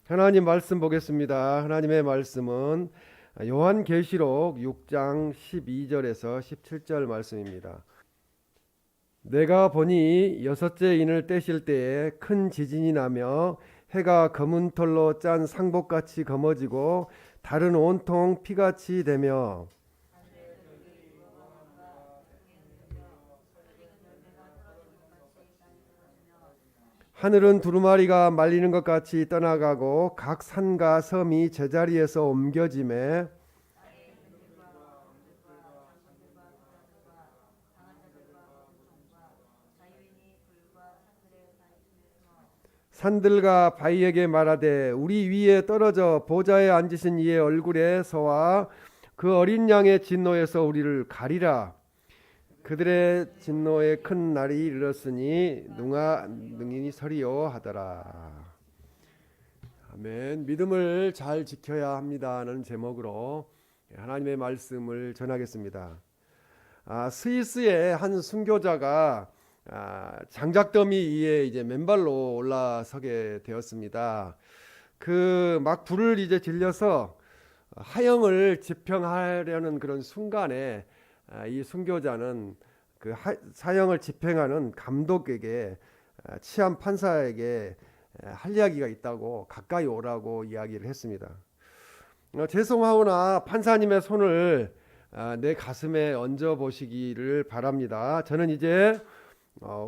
하나님 말씀 보겠습니다. 하나님의 말씀은 요한계시록 6장 12절에서 17절 말씀입니다. 내가 보니 여섯째 인을 떼실 때에 큰 지진이 나며 해가 검은 털로 짠 상복같이 검어지고 달은 온통 피같이 되며 하늘은 두루마리가 말리는 것 같이 떠나가고 각 산과 섬이 제자리에서 옮겨짐에 산들과 바위에게 말하되 우리 위에 떨어져 보좌에 앉으신 이의 얼굴에서와 그 어린 양의 진노에서 우리를 가리라. 그들의 진노의 큰 날이 이르렀으니 누가 능히 서리요 하더라. 아멘. 믿음을 잘 지켜야 합니다는 제목으로 하나님의 말씀을 전하겠습니다. 스위스의 한 순교자가 장작더미 위에 이제 맨발로 올라서게 되었습니다. 그 막 불을 이제 질려서 하영을 집행하려는 그런 순간에 이 순교자는 그 사형을 집행하는 감독에게 치안 판사에게 할 이야기가 있다고 가까이 오라고 이야기를 했습니다. 죄송하오나 판사님의 손을 내 가슴에 얹어 보시기를 바랍니다. 저는 이제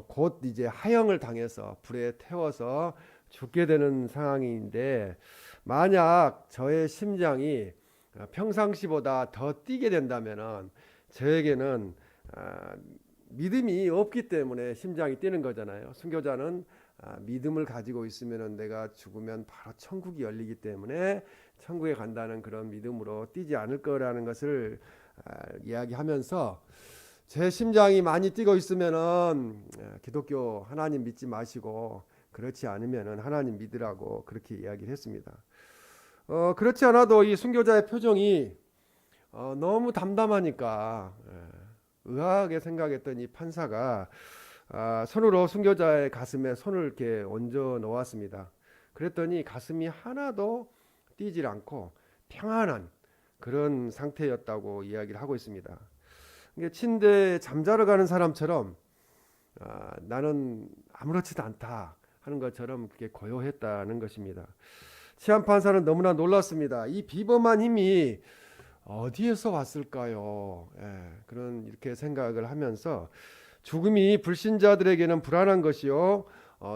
곧 이제 하형을 당해서 불에 태워서 죽게 되는 상황인데 만약 저의 심장이 평상시보다 더 뛰게 된다면은 저에게는 믿음이 없기 때문에 심장이 뛰는 거잖아요. 순교자는 믿음을 가지고 있으면은 내가 죽으면 바로 천국이 열리기 때문에 천국에 간다는 그런 믿음으로 뛰지 않을 거라는 것을 이야기하면서 제 심장이 많이 뛰고 있으면은 기독교 하나님 믿지 마시고 그렇지 않으면은 하나님 믿으라고 그렇게 이야기를 했습니다. 그렇지 않아도 이 순교자의 표정이 너무 담담하니까 의아하게 생각했던 이 판사가 손으로 순교자의 가슴에 손을 이렇게 얹어 놓았습니다. 그랬더니 가슴이 하나도 뛰질 않고 평안한 그런 상태였다고 이야기를 하고 있습니다. 침대에 잠자러 가는 사람처럼 나는 아무렇지도 않다 하는 것처럼 그게 고요했다는 것입니다. 치안 판사는 너무나 놀랐습니다. 이 비범한 힘이 어디에서 왔을까요? 그런 이렇게 생각을 하면서 죽음이 불신자들에게는 불안한 것이요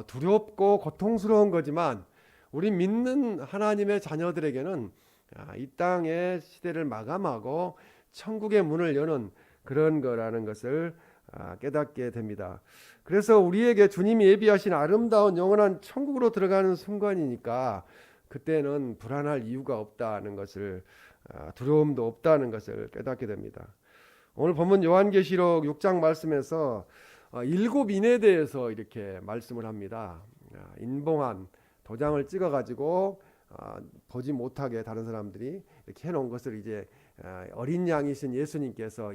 두렵고 고통스러운 거지만 우리 믿는 하나님의 자녀들에게는 이 땅의 시대를 마감하고 천국의 문을 여는 그런 거라는 것을 깨닫게 됩니다. 그래서 우리에게 주님이 예비하신 아름다운 영원한 천국으로 들어가는 순간이니까 그때는 불안할 이유가 없다는 것을 두려움도 없다는 것을 깨닫게 됩니다. 오늘 본문 요한계시록 6장 말씀에서 일곱 인에 대해서 이렇게 말씀을 합니다. 인봉한 도장을 찍어가지고 보지 못하게 다른 사람들이 이렇게 해놓은 것을 이제 어린 양이신 예수님께서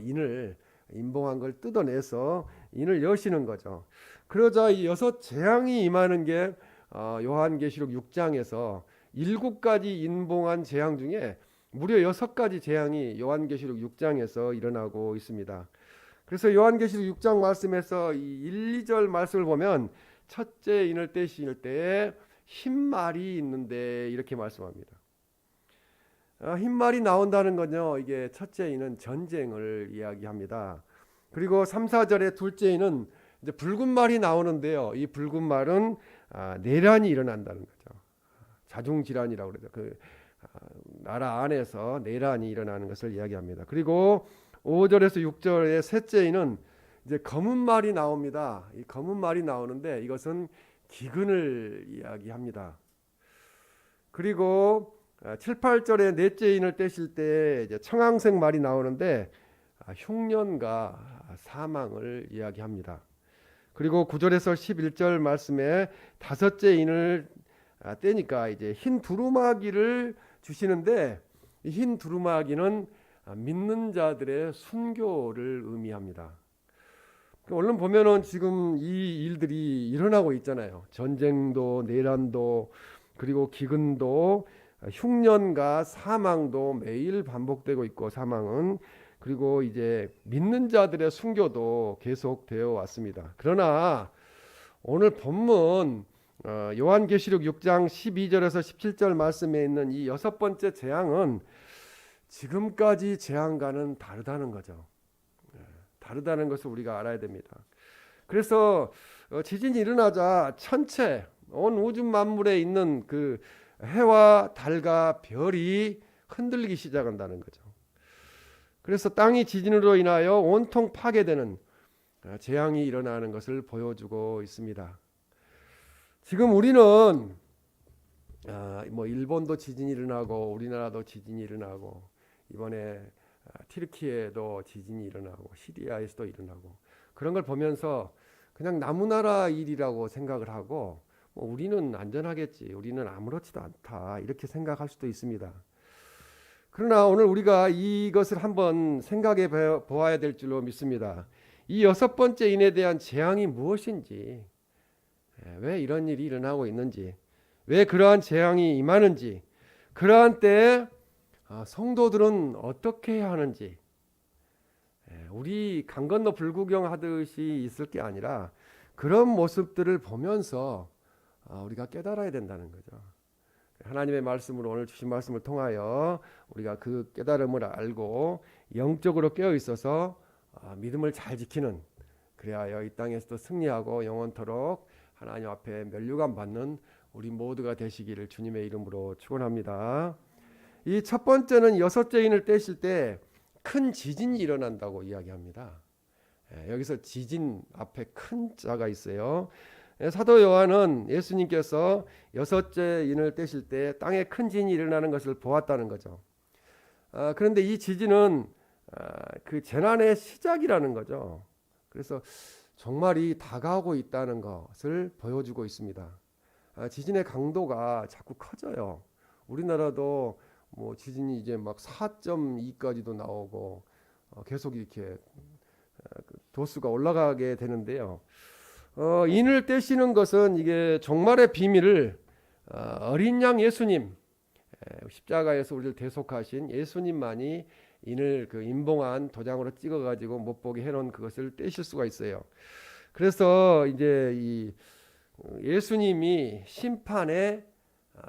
인봉한 걸 뜯어내서 인을 여시는 거죠. 그러자 이 여섯 재앙이 임하는 게 요한계시록 6장에서 7가지 인봉한 재앙 중에 무려 6가지 재앙이 요한계시록 6장에서 일어나고 있습니다. 그래서 요한계시록 6장 말씀에서 이 1, 2절 말씀을 보면 첫째 인을 떼실 때에 흰말이 있는데 이렇게 말씀합니다. 흰말이 나온다는 건요, 이게 첫째 인은 전쟁을 이야기합니다. 그리고 3, 4절에 둘째 인은 이제 붉은 말이 나오는데요, 이 붉은 말은 내란이 일어난다는 거죠. 자중질환이라고 그러죠. 그 나라 안에서 내란이 일어나는 것을 이야기합니다. 그리고 5절에서 6절의 셋째 인은 이제 검은 말이 나옵니다. 이 검은 말이 나오는데 이것은 기근을 이야기합니다. 그리고 7, 8절에 넷째 인을 떼실 때 이제 청황색 말이 나오는데 흉년과 사망을 이야기합니다. 그리고 9절에서 11절 말씀에 다섯째 인을 떼니까 이제 흰 두루마기를 주시는데 이 흰 두루마기는 믿는 자들의 순교를 의미합니다. 얼른 보면은 지금 이 일들이 일어나고 있잖아요. 전쟁도 내란도 그리고 기근도, 흉년과 사망도 매일 반복되고 있고, 사망은, 그리고 이제 믿는 자들의 순교도 계속되어 왔습니다. 그러나 오늘 본문 요한계시록 6장 12절에서 17절 말씀에 있는 이 여섯 번째 재앙은 지금까지 재앙과는 다르다는 거죠. 다르다는 것을 우리가 알아야 됩니다. 그래서 지진이 일어나자 천체 온 우주 만물에 있는 그 해와 달과 별이 흔들리기 시작한다는 거죠. 그래서 땅이 지진으로 인하여 온통 파괴되는 재앙이 일어나는 것을 보여주고 있습니다. 지금 우리는 뭐 일본도 지진이 일어나고 우리나라도 지진이 일어나고 이번에 튀르키예도 지진이 일어나고 시리아에서도 일어나고 그런 걸 보면서 그냥 남나라 일이라고 생각을 하고 뭐 우리는 안전하겠지, 우리는 아무렇지도 않다 이렇게 생각할 수도 있습니다. 그러나 오늘 우리가 이것을 한번 생각해 보아야 될 줄로 믿습니다. 이 여섯 번째 인에 대한 재앙이 무엇인지, 왜 이런 일이 일어나고 있는지, 왜 그러한 재앙이 임하는지, 그러한 때에 성도들은 어떻게 해야 하는지, 우리 강 건너 불구경 하듯이 있을 게 아니라 그런 모습들을 보면서 우리가 깨달아야 된다는 거죠. 하나님의 말씀으로 오늘 주신 말씀을 통하여 우리가 그 깨달음을 알고 영적으로 깨어 있어서 믿음을 잘 지키는, 그래야 이 땅에서도 승리하고 영원토록 하나님 앞에 면류관 받는 우리 모두가 되시기를 주님의 이름으로 축원합니다. 이 첫 번째는 여섯째 인을 떼실 때 큰 지진이 일어난다고 이야기합니다. 여기서 지진 앞에 큰 자가 있어요. 사도 요한은 예수님께서 여섯째 인을 떼실 때 땅에 큰 지진이 일어나는 것을 보았다는 거죠. 그런데 이 지진은 그 재난의 시작이라는 거죠. 그래서 정말이 다가오고 있다는 것을 보여주고 있습니다. 지진의 강도가 자꾸 커져요. 우리나라도 뭐 지진이 이제 막 4.2까지도 나오고 계속 이렇게 도수가 올라가게 되는데요. 인을 떼시는 것은 이게 종말의 비밀을 어린 양 예수님, 십자가에서 우리를 대속하신 예수님만이 인을 그 인봉한 도장으로 찍어가지고 못 보게 해놓은 그것을 떼실 수가 있어요. 그래서 이제 이 예수님이 심판의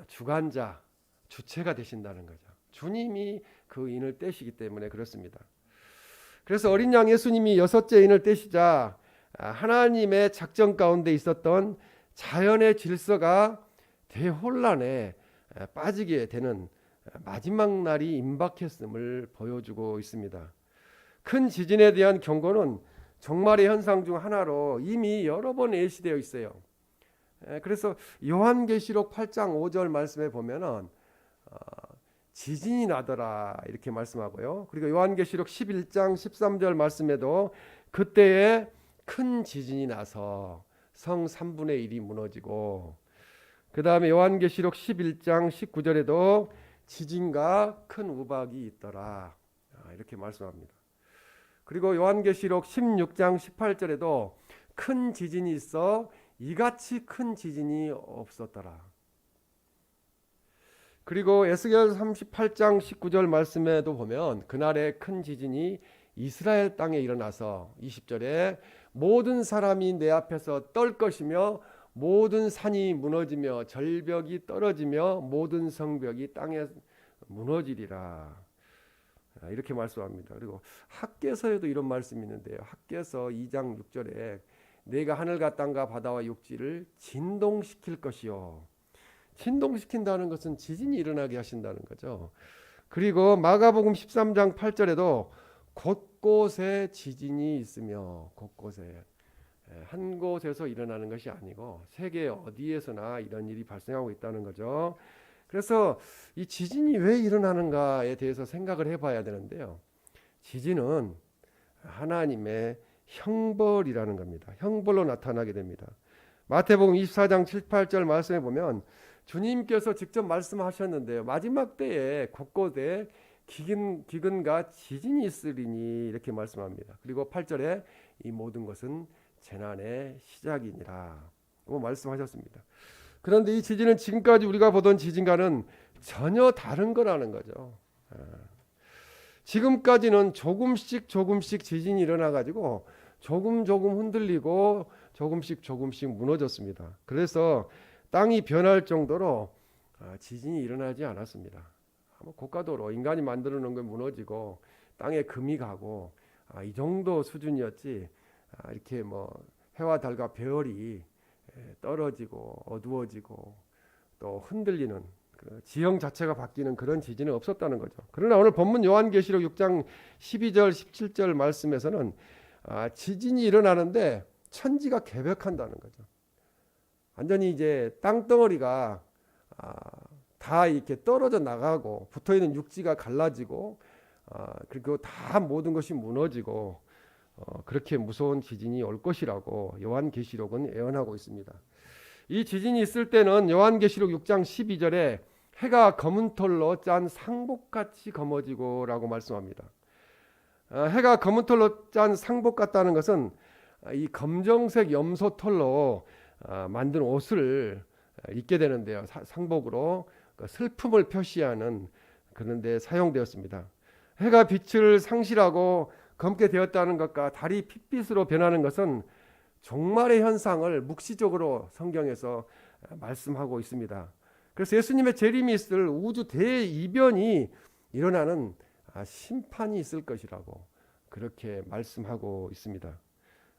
주관자, 주체가 되신다는 거죠. 주님이 그 인을 떼시기 때문에 그렇습니다. 그래서 어린 양 예수님이 여섯째 인을 떼시자 하나님의 작전 가운데 있었던 자연의 질서가 대혼란에 빠지게 되는 마지막 날이 임박했음을 보여주고 있습니다. 큰 지진에 대한 경고는 종말의 현상 중 하나로 이미 여러 번 예시되어 있어요. 그래서 요한계시록 8장 5절 말씀에 보면은 지진이 나더라 이렇게 말씀하고요. 그리고 요한계시록 11장 13절 말씀에도 그때에 큰 지진이 나서 성 3분의 1이 무너지고, 그 다음에 요한계시록 11장 19절에도 지진과 큰 우박이 있더라 이렇게 말씀합니다. 그리고 요한계시록 16장 18절에도 큰 지진이 있어 이같이 큰 지진이 없었더라. 그리고 에스겔 38장 19절 말씀에도 보면 그날에 큰 지진이 이스라엘 땅에 일어나서 20절에 모든 사람이 내 앞에서 떨 것이며 모든 산이 무너지며 절벽이 떨어지며 모든 성벽이 땅에 무너지리라 이렇게 말씀합니다. 그리고 학개서에도 이런 말씀이 있는데요. 학개서 2장 6절에 내가 하늘과 땅과 바다와 육지를 진동시킬 것이요. 진동시킨다는 것은 지진이 일어나게 하신다는 거죠. 그리고 마가복음 13장 8절에도 곳곳에 지진이 있으며, 곳곳에 한 곳에서 일어나는 것이 아니고 세계 어디에서나 이런 일이 발생하고 있다는 거죠. 그래서 이 지진이 왜 일어나는가에 대해서 생각을 해봐야 되는데요. 지진은 하나님의 형벌이라는 겁니다. 형벌로 나타나게 됩니다. 마태복음 24장 7, 8절 말씀에 보면 주님께서 직접 말씀하셨는데요. 마지막 때에 곳곳에 기근과 지진이 있으리니 이렇게 말씀합니다. 그리고 8절에 이 모든 것은 재난의 시작이니라 말씀하셨습니다. 그런데 이 지진은 지금까지 우리가 보던 지진과는 전혀 다른 거라는 거죠. 지금까지는 조금씩 조금씩 지진이 일어나 가지고 조금 흔들리고 조금씩 무너졌습니다. 그래서 땅이 변할 정도로 지진이 일어나지 않았습니다. 고가도로 인간이 만들어 놓은 게 무너지고 땅에 금이 가고 이 정도 수준이었지, 이렇게 뭐 해와 달과 별이 떨어지고 어두워지고 또 흔들리는 그 지형 자체가 바뀌는 그런 지진은 없었다는 거죠. 그러나 오늘 본문 요한계시록 6장 12절 17절 말씀에서는 지진이 일어나는데 천지가 개벽한다는 거죠. 완전히 이제 땅덩어리가 다 이렇게 떨어져 나가고 붙어있는 육지가 갈라지고 그리고 다 모든 것이 무너지고 그렇게 무서운 지진이 올 것이라고 요한계시록은 예언하고 있습니다. 이 지진이 있을 때는 요한계시록 6장 12절에 해가 검은 털로 짠 상복같이 검어지고 라고 말씀합니다. 해가 검은 털로 짠 상복 같다는 것은 이 검정색 염소 털로 만든 옷을 입게 되는데요. 상복으로 슬픔을 표시하는 그런 데 사용되었습니다. 해가 빛을 상실하고 검게 되었다는 것과 달이 핏빛으로 변하는 것은 종말의 현상을 묵시적으로 성경에서 말씀하고 있습니다. 그래서 예수님의 재림이 있을 우주 대이변이 일어나는 심판이 있을 것이라고 그렇게 말씀하고 있습니다.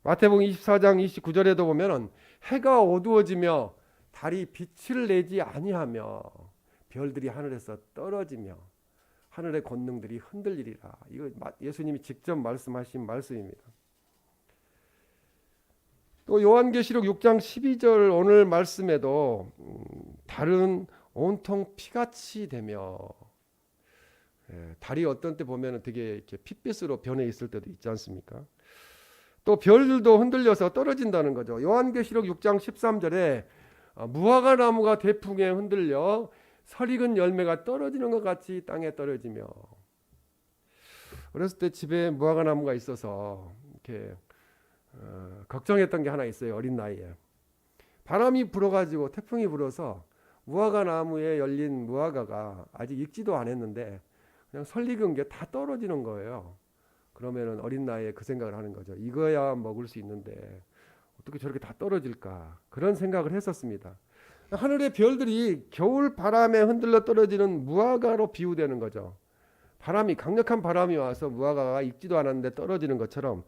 마태복음 24장 29절에도 보면 해가 어두워지며 달이 빛을 내지 아니하며 별들이 하늘에서 떨어지며 하늘의 권능들이 흔들리리라. 이거 예수님이 직접 말씀하신 말씀입니다. 또 요한계시록 6장 12절 오늘 말씀에도 달은 온통 피같이 되며, 달이 어떤 때 보면 되게 이렇게 핏빛으로 변해 있을 때도 있지 않습니까? 또 별들도 흔들려서 떨어진다는 거죠. 요한계시록 6장 13절에 무화과 나무가 대풍에 흔들려 설익은 열매가 떨어지는 것 같이 땅에 떨어지며. 어렸을 때 집에 무화과 나무가 있어서 이렇게 걱정했던 게 하나 있어요. 어린 나이에 바람이 불어가지고 태풍이 불어서 무화과 나무에 열린 무화과가 아직 익지도 않았는데 그냥 설익은 게 다 떨어지는 거예요. 그러면은 어린 나이에 그 생각을 하는 거죠. 이거야 먹을 수 있는데 어떻게 저렇게 다 떨어질까, 그런 생각을 했었습니다. 하늘의 별들이 겨울 바람에 흔들려 떨어지는 무화과로 비유되는 거죠. 강력한 바람이 와서 무화과가 익지도 않았는데 떨어지는 것처럼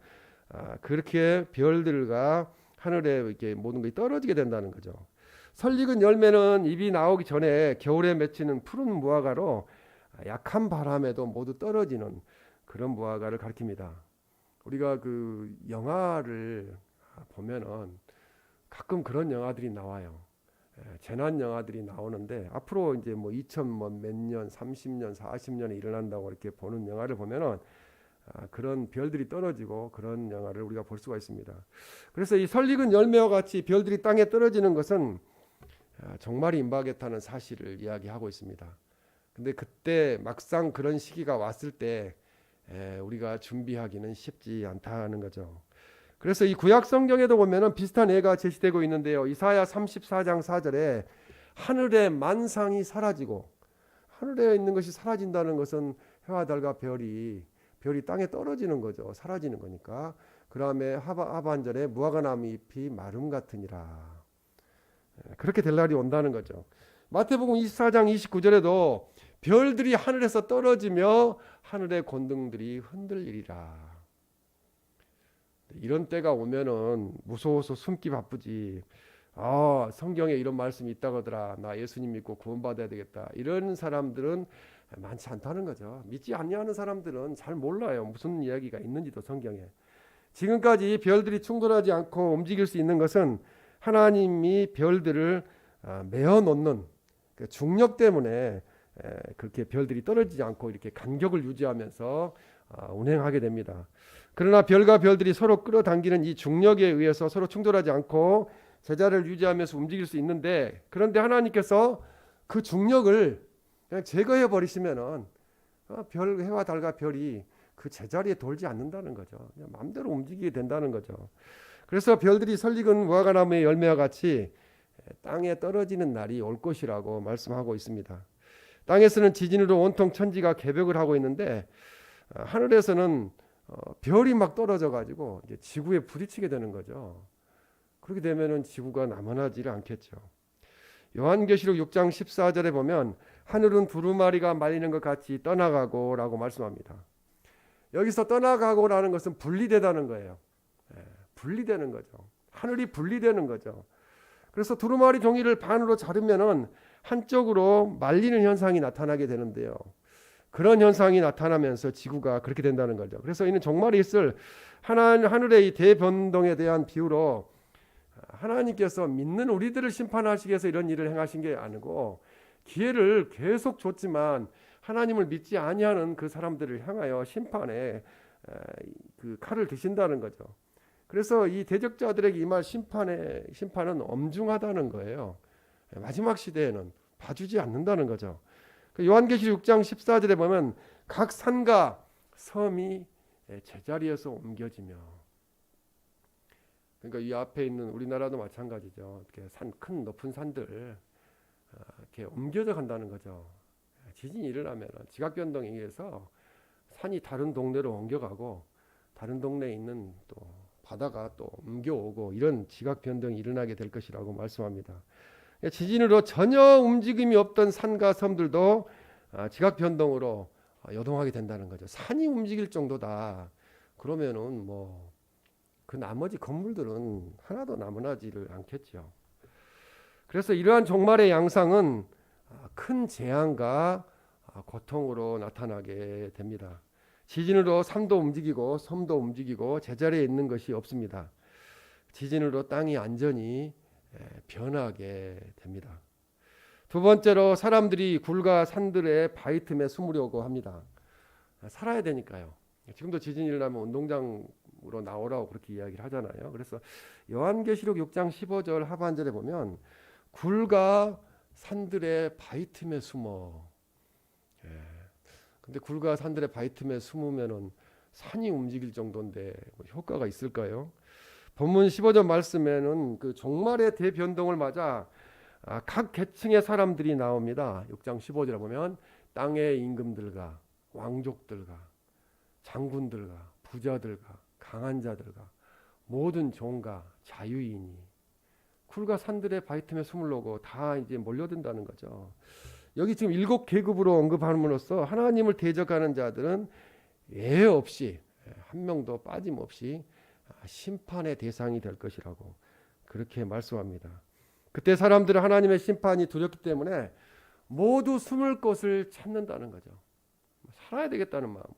그렇게 별들과 하늘에 이렇게 모든 것이 떨어지게 된다는 거죠. 설익은 열매는 잎이 나오기 전에 겨울에 맺히는 푸른 무화과로 약한 바람에도 모두 떨어지는 그런 무화과를 가리킵니다. 우리가 그 영화를 보면은 가끔 그런 영화들이 나와요. 재난 영화들이 나오는데 앞으로 이제 뭐 2000 몇 년, 30년, 40년에 일어난다고 이렇게 보는 영화를 보면은 그런 별들이 떨어지고 그런 영화를 우리가 볼 수가 있습니다. 그래서 이 설익은 열매와 같이 별들이 땅에 떨어지는 것은 종말이 임박했다는 사실을 이야기하고 있습니다. 근데 그때 막상 그런 시기가 왔을 때 우리가 준비하기는 쉽지 않다는 거죠. 그래서 이 구약 성경에도 보면은 비슷한 예가 제시되고 있는데요. 이사야 34장 4절에 하늘의 만상이 사라지고, 하늘에 있는 것이 사라진다는 것은 해와 달과 별이 땅에 떨어지는 거죠. 사라지는 거니까. 그 다음에 하반절에 무화과 나무 잎이 마름 같으니라. 그렇게 될 날이 온다는 거죠. 마태복음 24장 29절에도 별들이 하늘에서 떨어지며 하늘의 권능들이 흔들리리라. 이런 때가 오면은 무서워서 숨기 바쁘지. 성경에 이런 말씀이 있다고 하더라. 나 예수님 믿고 구원받아야 되겠다. 이런 사람들은 많지 않다는 거죠. 믿지 아니하는 사람들은 잘 몰라요. 무슨 이야기가 있는지도 성경에. 지금까지 별들이 충돌하지 않고 움직일 수 있는 것은 하나님이 별들을 메어 놓는 중력 때문에 그렇게 별들이 떨어지지 않고 이렇게 간격을 유지하면서 운행하게 됩니다. 그러나 별과 별들이 서로 끌어당기는 이 중력에 의해서 서로 충돌하지 않고 제자를 유지하면서 움직일 수 있는데, 그런데 하나님께서 그 중력을 그냥 제거해 버리시면은 해와 달과 별이 그 제자리에 돌지 않는다는 거죠. 그냥 마음대로 움직이게 된다는 거죠. 그래서 별들이 설익은 무화과 나무의 열매와 같이 땅에 떨어지는 날이 올 것이라고 말씀하고 있습니다. 땅에서는 지진으로 온통 천지가 개벽을 하고 있는데 하늘에서는 별이 막 떨어져 가지고 이제 지구에 부딪히게 되는 거죠. 그렇게 되면은 지구가 남아나지를 않겠죠. 요한계시록 6장 14절에 보면 하늘은 두루마리가 말리는 것 같이 떠나가고라고 말씀합니다. 여기서 떠나가고라는 것은 분리되다는 거예요. 분리되는 거죠. 하늘이 분리되는 거죠. 그래서 두루마리 종이를 반으로 자르면은 한쪽으로 말리는 현상이 나타나게 되는데요. 그런 현상이 나타나면서 지구가 그렇게 된다는 거죠. 그래서 이는 종말에 있을 하늘의 이 대변동에 대한 비유로 하나님께서 믿는 우리들을 심판하시기 위해서 이런 일을 행하신 게 아니고 기회를 계속 줬지만 하나님을 믿지 아니하는 그 사람들을 향하여 심판에 그 칼을 드신다는 거죠. 그래서 이 대적자들에게 임할 심판은 엄중하다는 거예요. 마지막 시대에는 봐주지 않는다는 거죠. 요한계시록 6장 14절에 보면 각 산과 섬이 제자리에서 옮겨지며, 그러니까 이 앞에 있는 우리나라도 마찬가지죠. 이렇게 큰 높은 산들 이렇게 옮겨져 간다는 거죠. 지진이 일어나면 지각 변동에 의해서 산이 다른 동네로 옮겨가고 다른 동네에 있는 또 바다가 또 옮겨오고 이런 지각 변동이 일어나게 될 것이라고 말씀합니다. 지진으로 전혀 움직임이 없던 산과 섬들도 지각 변동으로 요동하게 된다는 거죠. 산이 움직일 정도다. 그러면은 뭐 그 나머지 건물들은 하나도 남아나지를 않겠죠. 그래서 이러한 종말의 양상은 큰 재앙과 고통으로 나타나게 됩니다. 지진으로 산도 움직이고 섬도 움직이고 제자리에 있는 것이 없습니다. 지진으로 땅이 완전히 변하게 됩니다. 두 번째로 사람들이 굴과 산들의 바위 틈에 숨으려고 합니다. 살아야 되니까요. 지금도 지진이 일어나면 운동장으로 나오라고 그렇게 이야기를 하잖아요. 그래서 요한계시록 6장 15절 하반절에 보면 굴과 산들의 바위 틈에 숨어. 근데 굴과 산들의 바위 틈에 숨으면은 산이 움직일 정도인데 뭐 효과가 있을까요? 본문 15절 말씀에는 그 종말의 대변동을 맞아 각 계층의 사람들이 나옵니다. 6장 15절에 보면 땅의 임금들과 왕족들과 장군들과 부자들과 강한 자들과 모든 종과 자유인이 굴과 산들의 바위 틈에 숨으려고 다 이제 몰려든다는 거죠. 여기 지금 7계급으로 언급함으로써 하나님을 대적하는 자들은 예외 없이 한 명도 빠짐없이 심판의 대상이 될 것이라고 그렇게 말씀합니다. 그때 사람들은 하나님의 심판이 두렵기 때문에 모두 숨을 곳을 찾는다는 거죠. 살아야 되겠다는 마음으로.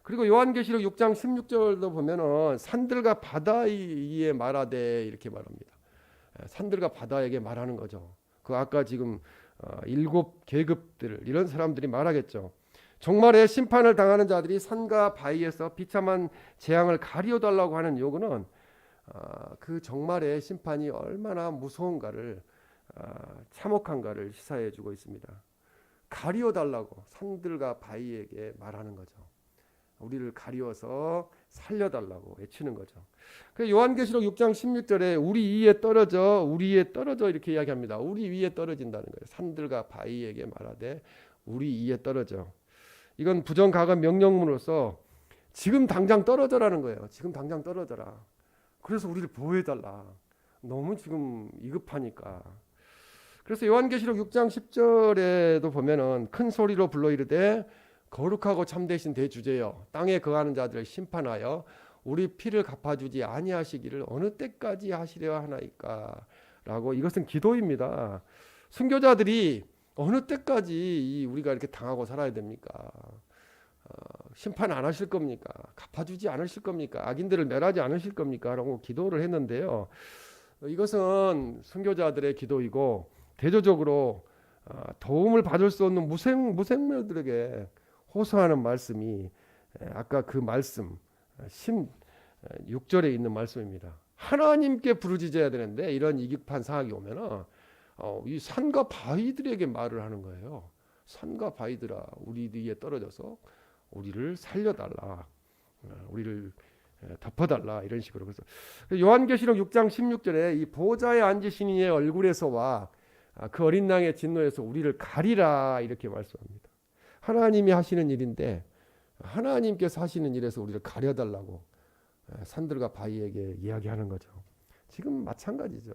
그리고 요한계시록 6장 16절도 보면은 산들과 바다에 말하되 이렇게 말합니다. 산들과 바다에게 말하는 거죠. 그 아까 지금 7계급들 이런 사람들이 말하겠죠. 종말에 심판을 당하는 자들이 산과 바위에서 비참한 재앙을 가리워달라고 하는 요구는 그 종말의 심판이 얼마나 무서운가를 참혹한가를 시사해주고 있습니다. 가리워달라고 산들과 바위에게 말하는 거죠. 우리를 가리워서 살려달라고 외치는 거죠. 요한계시록 6장 16절에 우리 위에 떨어져 이렇게 이야기합니다. 우리 위에 떨어진다는 거예요. 산들과 바위에게 말하되 우리 위에 떨어져. 이건 부정가금 명령문으로서 지금 당장 떨어져라는 거예요. 지금 당장 떨어져라. 그래서 우리를 보호해달라. 너무 지금 위급하니까. 그래서 요한계시록 6장 10절에도 보면은 큰 소리로 불러 이르되 거룩하고 참되신 대주제여 땅에 거하는 자들을 심판하여 우리 피를 갚아주지 아니하시기를 어느 때까지 하시려 하나이까 라고. 이것은 기도입니다. 순교자들이 어느 때까지 우리가 이렇게 당하고 살아야 됩니까? 심판 안 하실 겁니까? 갚아주지 않으실 겁니까? 악인들을 멸하지 않으실 겁니까? 라고 기도를 했는데요. 이것은 순교자들의 기도이고 대조적으로 도움을 받을 수 없는 무생물들에게 호소하는 말씀이 아까 그 말씀 16절에 있는 말씀입니다. 하나님께 부르짖어야 되는데 이런 위급한 상황이 오면은 이 산과 바위들에게 말을 하는 거예요. 산과 바위들아 우리 위에 떨어져서 우리를 살려달라. 우리를 덮어달라 이런 식으로. 그래서 요한계시록 6장 16절에 이 보좌에 앉으신 이의 얼굴에서와 그 어린 양의 진노에서 우리를 가리라 이렇게 말씀합니다. 하나님이 하시는 일인데 하나님께서 하시는 일에서 우리를 가려달라고 산들과 바위에게 이야기하는 거죠. 지금 마찬가지죠.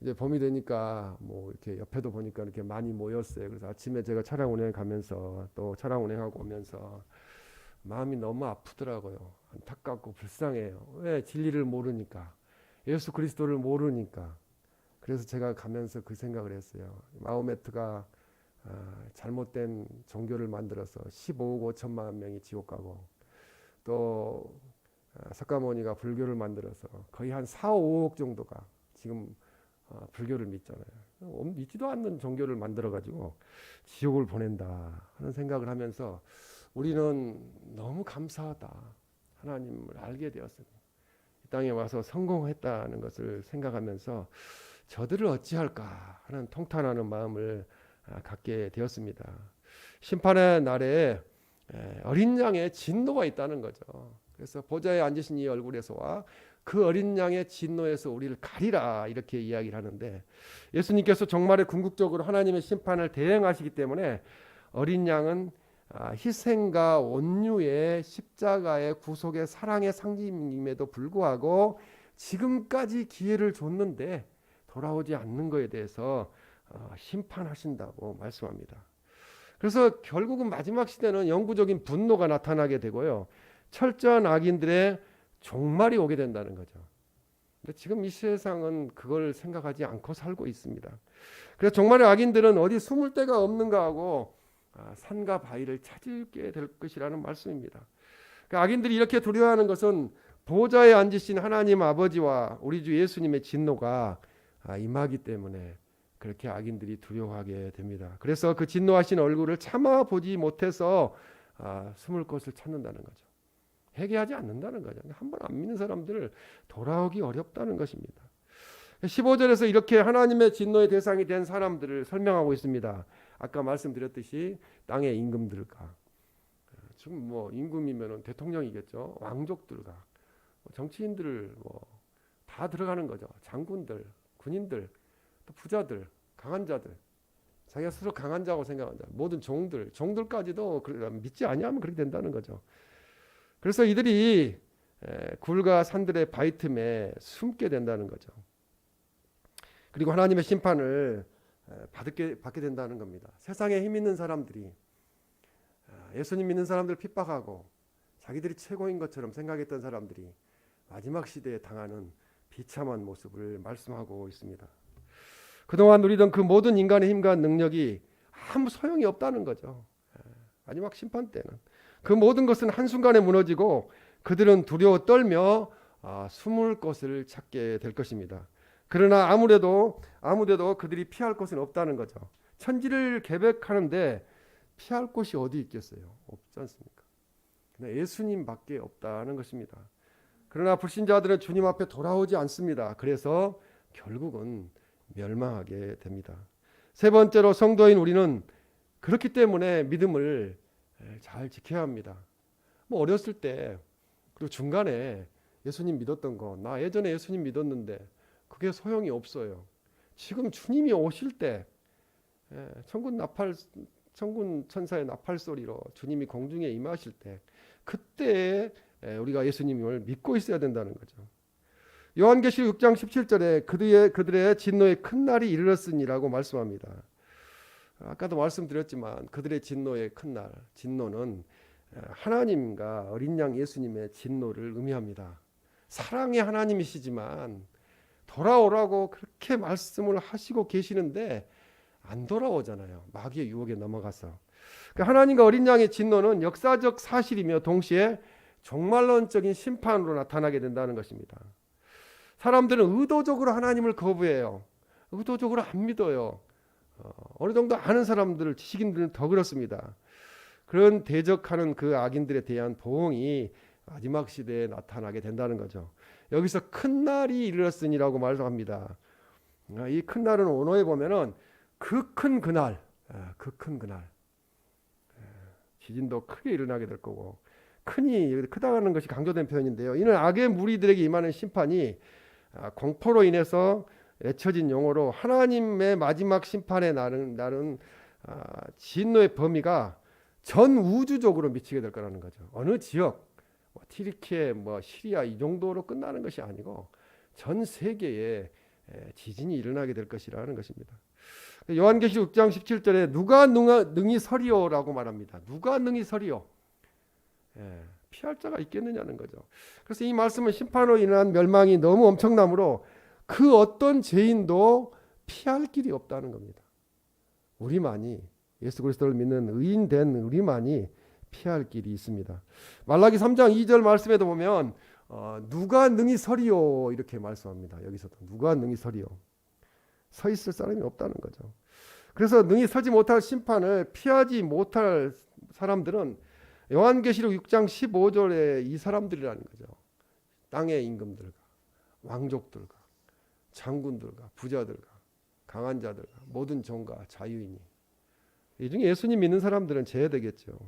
이제 봄이 되니까 뭐 이렇게 옆에도 보니까 이렇게 많이 모였어요. 그래서 아침에 제가 차량 운행 가면서 또 차량 운행하고 오면서 마음이 너무 아프더라고요. 안타깝고 불쌍해요. 왜? 진리를 모르니까. 예수 그리스도를 모르니까. 그래서 제가 가면서 그 생각을 했어요. 마호메트가 잘못된 종교를 만들어서 15억 5천만 명이 지옥 가고, 또 석가모니가 불교를 만들어서 거의 한 4, 5억 정도가 지금 불교를 믿잖아요. 믿지도 않는 종교를 만들어가지고 지옥을 보낸다 하는 생각을 하면서 우리는 너무 감사하다. 하나님을 알게 되었습니다. 이 땅에 와서 성공했다는 것을 생각하면서 저들을 어찌할까 하는 통탄하는 마음을 갖게 되었습니다. 심판의 날에 어린 양의 진노가 있다는 거죠. 그래서 보좌에 앉으신 이 얼굴에서와 그 어린 양의 진노에서 우리를 가리라 이렇게 이야기를 하는데, 예수님께서 정말의 궁극적으로 하나님의 심판을 대행하시기 때문에 어린 양은 희생과 온유의 십자가의 구속의 사랑의 상징임에도 불구하고 지금까지 기회를 줬는데 돌아오지 않는 것에 대해서 심판하신다고 말씀합니다. 그래서 결국은 마지막 시대는 영구적인 분노가 나타나게 되고요, 철저한 악인들의 종말이 오게 된다는 거죠. 근데 지금 이 세상은 그걸 생각하지 않고 살고 있습니다. 그래서 정말의 악인들은 어디 숨을 데가 없는가 하고 산과 바위를 찾게 될 것이라는 말씀입니다. 그러니까 악인들이 이렇게 두려워하는 것은 보좌에 앉으신 하나님 아버지와 우리 주 예수님의 진노가 임하기 때문에 그렇게 악인들이 두려워하게 됩니다. 그래서 그 진노하신 얼굴을 참아보지 못해서 숨을 곳을 찾는다는 거죠. 회개하지 않는다는 거죠. 한 번 안 믿는 사람들을 돌아오기 어렵다는 것입니다. 15절에서 이렇게 하나님의 진노의 대상이 된 사람들을 설명하고 있습니다. 아까 말씀드렸듯이 땅의 임금들과, 지금 뭐 임금이면 대통령이겠죠. 왕족들과 정치인들 다 들어가는 거죠. 장군들, 군인들, 또 부자들, 강한 자들, 자기가 스스로 강한 자고 생각한다. 모든 종들까지도 믿지 아니하면 그렇게 된다는 거죠. 그래서 이들이 굴과 산들의 바위 틈에 숨게 된다는 거죠. 그리고 하나님의 심판을 받게 된다는 겁니다. 세상에 힘 있는 사람들이, 예수님 믿는 사람들 핍박하고 자기들이 최고인 것처럼 생각했던 사람들이 마지막 시대에 당하는 비참한 모습을 말씀하고 있습니다. 그동안 누리던 그 모든 인간의 힘과 능력이 아무 소용이 없다는 거죠. 마지막 심판 때는 그 모든 것은 한순간에 무너지고 그들은 두려워 떨며 숨을 곳을 찾게 될 것입니다. 그러나 아무데도 그들이 피할 곳은 없다는 거죠. 천지를 계획하는데 피할 곳이 어디 있겠어요? 없지 않습니까? 예수님밖에 없다는 것입니다. 그러나 불신자들은 주님 앞에 돌아오지 않습니다. 그래서 결국은 멸망하게 됩니다. 세 번째로 성도인 우리는 그렇기 때문에 믿음을 잘 지켜야 합니다. 뭐 어렸을 때 그리고 중간에 예수님 믿었던 거, 나 예전에 예수님 믿었는데 그게 소용이 없어요. 지금 주님이 오실 때 천군 천사의 나팔 소리로 주님이 공중에 임하실 때, 그때 우리가 예수님을 믿고 있어야 된다는 거죠. 요한계시록 6장 17절에 그들의 진노의 큰 날이 이르렀으니라고 말씀합니다. 아까도 말씀드렸지만 그들의 진노의 큰 날, 진노는 하나님과 어린 양 예수님의 진노를 의미합니다. 사랑의 하나님이시지만 돌아오라고 그렇게 말씀을 하시고 계시는데 안 돌아오잖아요. 마귀의 유혹에 넘어가서. 그러니까 하나님과 어린 양의 진노는 역사적 사실이며 동시에 종말론적인 심판으로 나타나게 된다는 것입니다. 사람들은 의도적으로 하나님을 거부해요. 의도적으로 안 믿어요. 어느 정도 아는 사람들, 지식인들은 더 그렇습니다. 그런 대적하는 그 악인들에 대한 보응이 마지막 시대에 나타나게 된다는 거죠. 여기서 큰 날이 이르렀으니라고 말합니다. 이 큰 날은 원어에 보면은 그 큰 그날, 지진도 크게 일어나게 될 거고, 크니 크다는 것이 강조된 표현인데요. 이는 악의 무리들에게 임하는 심판이 공포로 인해서 외쳐진 용어로 하나님의 마지막 심판의 날은 진노의 범위가 전 우주적으로 미치게 될 거라는 거죠. 어느 지역, 튀르키예, 시리아 이 정도로 끝나는 것이 아니고 전 세계에 지진이 일어나게 될 것이라는 것입니다. 요한계시록 6장 17절에 누가 능히 서리오라고 말합니다. 누가 능히 서리오? 피할 자가 있겠느냐는 거죠. 그래서 이 말씀은 심판으로 인한 멸망이 너무 엄청나므로 그 어떤 죄인도 피할 길이 없다는 겁니다. 우리만이, 예수 그리스도를 믿는 의인된 우리만이 피할 길이 있습니다. 말라기 3장 2절 말씀에도 보면 누가 능히 서리오 이렇게 말씀합니다. 여기서도 누가 능히 서리오. 서 있을 사람이 없다는 거죠. 그래서 능히 서지 못할 심판을 피하지 못할 사람들은 요한계시록 6장 15절에 이 사람들이라는 거죠. 땅의 임금들과 왕족들과 장군들과 부자들과 강한 자들과 모든 종과 자유인이, 이 중에 예수님 믿는 사람들은 제외되겠죠.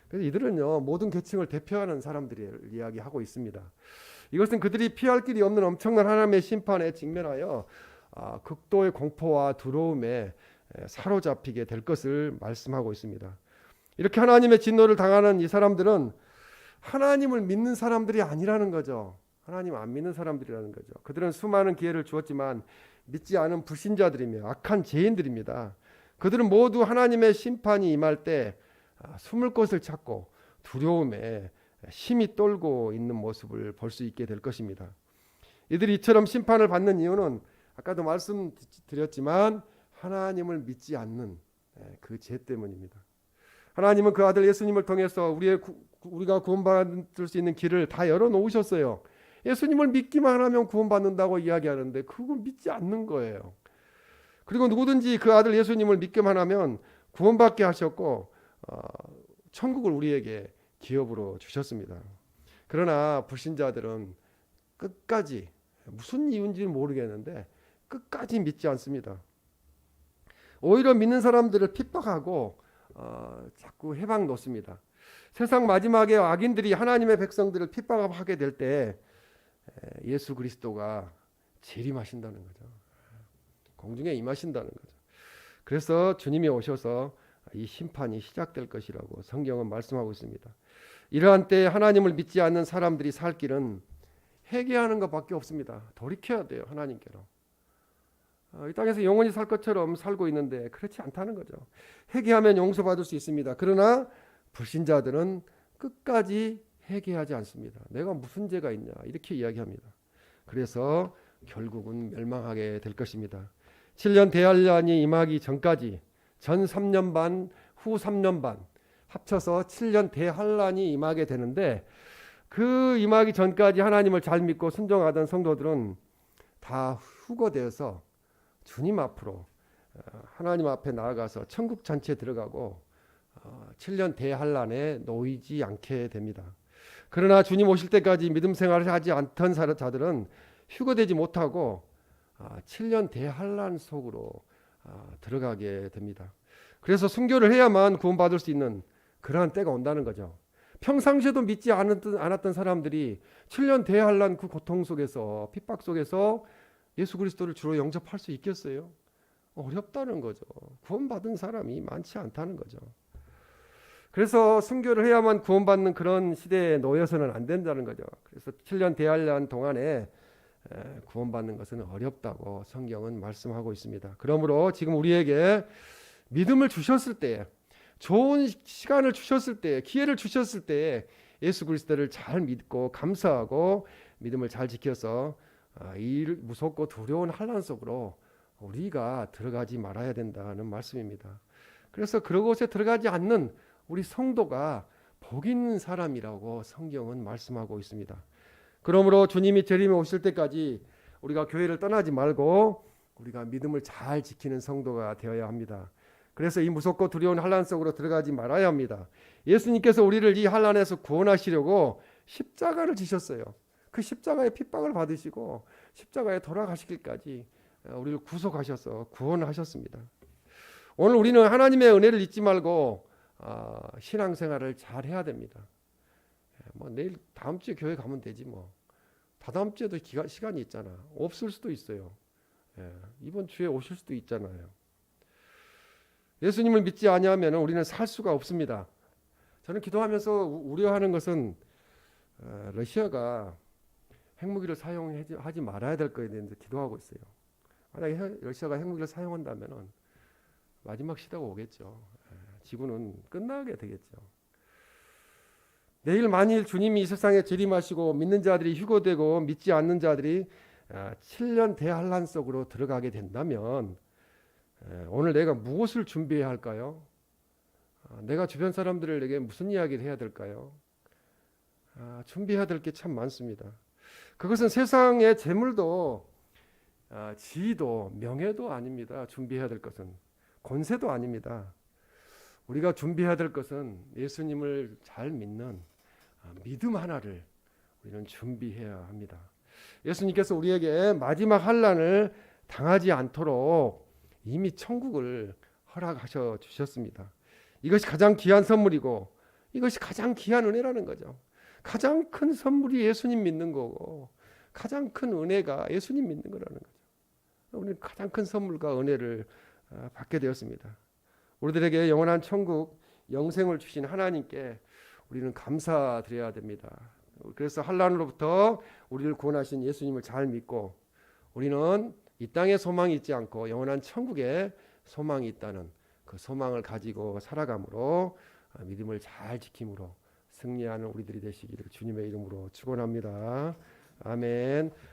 그래서 이들은요, 모든 계층을 대표하는 사람들을 이야기하고 있습니다. 이것은 그들이 피할 길이 없는 엄청난 하나님의 심판에 직면하여 극도의 공포와 두려움에 사로잡히게 될 것을 말씀하고 있습니다. 이렇게 하나님의 진노를 당하는 이 사람들은 하나님을 믿는 사람들이 아니라는 거죠. 하나님 안 믿는 사람들이라는 거죠. 그들은 수많은 기회를 주었지만 믿지 않은 불신자들이며 악한 죄인들입니다. 그들은 모두 하나님의 심판이 임할 때 숨을 곳을 찾고 두려움에 심히 떨고 있는 모습을 볼 수 있게 될 것입니다. 이들이 이처럼 심판을 받는 이유는 아까도 말씀드렸지만 하나님을 믿지 않는 그 죄 때문입니다. 하나님은 그 아들 예수님을 통해서 우리가 구원받을 수 있는 길을 다 열어놓으셨어요. 예수님을 믿기만 하면 구원받는다고 이야기하는데 그걸 믿지 않는 거예요. 그리고 누구든지 그 아들 예수님을 믿기만 하면 구원받게 하셨고 천국을 우리에게 기업으로 주셨습니다. 그러나 불신자들은 끝까지, 무슨 이유인지는 모르겠는데 끝까지 믿지 않습니다. 오히려 믿는 사람들을 핍박하고 자꾸 해방 놓습니다. 세상 마지막에 악인들이 하나님의 백성들을 핍박하게 될 때 예수 그리스도가 재림하신다는 거죠. 공중에 임하신다는 거죠. 그래서 주님이 오셔서 이 심판이 시작될 것이라고 성경은 말씀하고 있습니다. 이러한 때 하나님을 믿지 않는 사람들이 살 길은 회개하는 것밖에 없습니다. 돌이켜야 돼요, 하나님께로. 이 땅에서 영원히 살 것처럼 살고 있는데 그렇지 않다는 거죠. 회개하면 용서받을 수 있습니다. 그러나 불신자들은 끝까지 회개하지 않습니다. 내가 무슨 죄가 있냐 이렇게 이야기합니다. 그래서 결국은 멸망하게 될 것입니다. 7년 대환란이 임하기 전까지 전 3년 반, 후 3년 반 합쳐서 7년 대환란이 임하게 되는데 그 임하기 전까지 하나님을 잘 믿고 순종하던 성도들은 다 휴거되어서 주님 앞으로 하나님 앞에 나아가서 천국 잔치에 들어가고 7년 대환란에 놓이지 않게 됩니다. 그러나 주님 오실 때까지 믿음 생활을 하지 않던 자들은 휴거되지 못하고 7년 대환란 속으로 들어가게 됩니다. 그래서 순교를 해야만 구원받을 수 있는 그러한 때가 온다는 거죠. 평상시에도 믿지 않았던 사람들이 7년 대환란 그 고통 속에서, 핍박 속에서 예수 그리스도를 주로 영접할 수 있겠어요? 어렵다는 거죠. 구원받은 사람이 많지 않다는 거죠. 그래서 순교를 해야만 구원받는 그런 시대에 놓여서는 안 된다는 거죠. 그래서 7년 대환란 동안에 구원받는 것은 어렵다고 성경은 말씀하고 있습니다. 그러므로 지금 우리에게 믿음을 주셨을 때, 좋은 시간을 주셨을 때, 기회를 주셨을 때 예수 그리스도를 잘 믿고 감사하고 믿음을 잘 지켜서 이 무섭고 두려운 환난 속으로 우리가 들어가지 말아야 된다는 말씀입니다. 그래서 그런 곳에 들어가지 않는 우리 성도가 복 있는 사람이라고 성경은 말씀하고 있습니다. 그러므로 주님이 재림에 오실 때까지 우리가 교회를 떠나지 말고 우리가 믿음을 잘 지키는 성도가 되어야 합니다. 그래서 이 무섭고 두려운 환난 속으로 들어가지 말아야 합니다. 예수님께서 우리를 이 환난에서 구원하시려고 십자가를 지셨어요. 그 십자가의 핍박을 받으시고 십자가에 돌아가시길까지 우리를 구속하셔서 구원하셨습니다. 오늘 우리는 하나님의 은혜를 잊지 말고 신앙생활을 잘 해야 됩니다. 뭐 내일 다음 주에 교회 가면 되지 뭐. 다다음 주에도 시간이 있잖아. 없을 수도 있어요. 예, 이번 주에 오실 수도 있잖아요. 예수님을 믿지 아니하면 우리는 살 수가 없습니다. 저는 기도하면서 우려하는 것은 러시아가 핵무기를 사용하지 말아야 될 거에 대해서 기도하고 있어요. 만약에 러시아가 핵무기를 사용한다면 마지막 시대가 오겠죠. 지구는 끝나게 되겠죠. 내일 만일 주님이 이 세상에 재림하시고 믿는 자들이 휴거되고 믿지 않는 자들이 7년 대환란 속으로 들어가게 된다면 오늘 내가 무엇을 준비해야 할까요? 내가 주변 사람들에게 무슨 이야기를 해야 될까요? 준비해야 될 게 참 많습니다. 그것은 세상의 재물도 지위도 명예도 아닙니다. 준비해야 될 것은 권세도 아닙니다. 우리가 준비해야 될 것은 예수님을 잘 믿는 믿음 하나를 우리는 준비해야 합니다. 예수님께서 우리에게 마지막 환난을 당하지 않도록 이미 천국을 허락하셔 주셨습니다. 이것이 가장 귀한 선물이고 이것이 가장 귀한 은혜라는 거죠. 가장 큰 선물이 예수님 믿는 거고 가장 큰 은혜가 예수님 믿는 거라는 거죠. 우리는 가장 큰 선물과 은혜를 받게 되었습니다. 우리들에게 영원한 천국, 영생을 주신 하나님께 우리는 감사드려야 됩니다. 그래서 환난으로부터 우리를 구원하신 예수님을 잘 믿고 우리는 이 땅에 소망이 있지 않고 영원한 천국에 소망이 있다는 그 소망을 가지고 살아감으로 믿음을 잘 지킴으로 승리하는 우리들이 되시기를 주님의 이름으로 축원합니다. 아멘.